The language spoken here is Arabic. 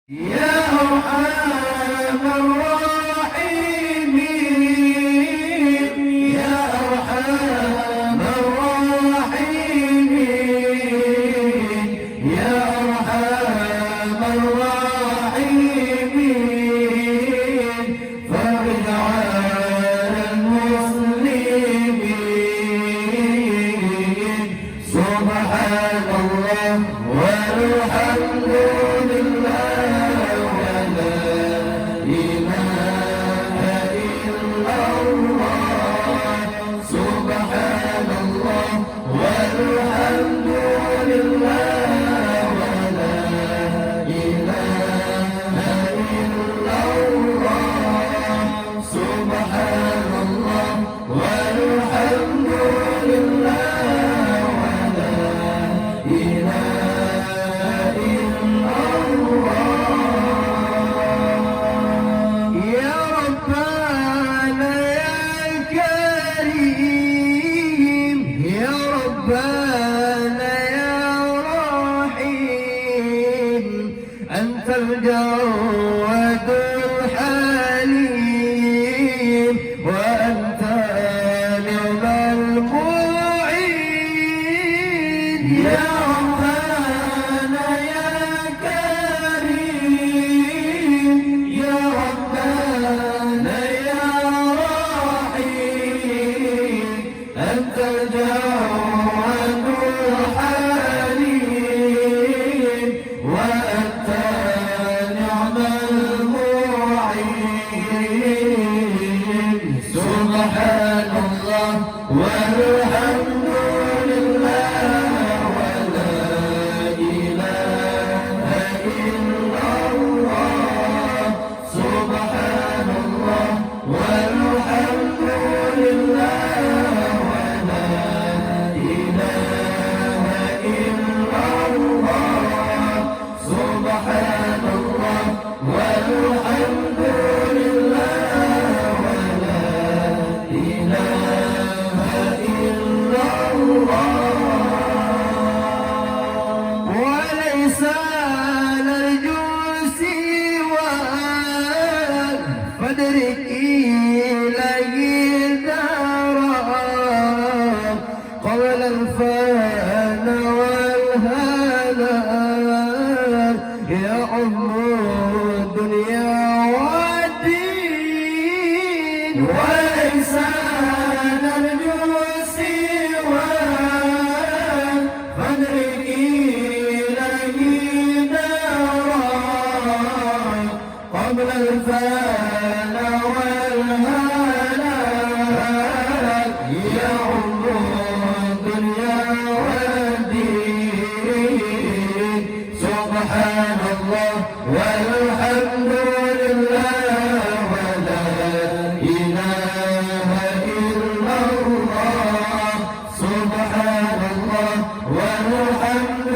يا أرحم الراحمين يا أرحم الراحمين يا أرحم الراحمين فرج على المسلمين سبحان الله والحمد لله ربنا يا رحيم أنت الجواد الحليم وأنت نعم المعين يا ربنا يا كريم يا ربنا يا رحيم أنت الجواد الحليم وأنت نعم المعين سبحان الله والحمد لله ولا إله إلا الله سبحان الله والحمد لله سبحان الله والحمد لله ولا إله إلا الله وليس نرجو سواك فادرك إليه الدار قبل الفنا والهلاك يعم الدنيا والدين وليس نرجو سواك فادرك إليه دارا قبل الفنا والهلاك يعم الدنيا والدين سبحان الله والحمد لله ولا إله إلا الله سبحان الله والحمد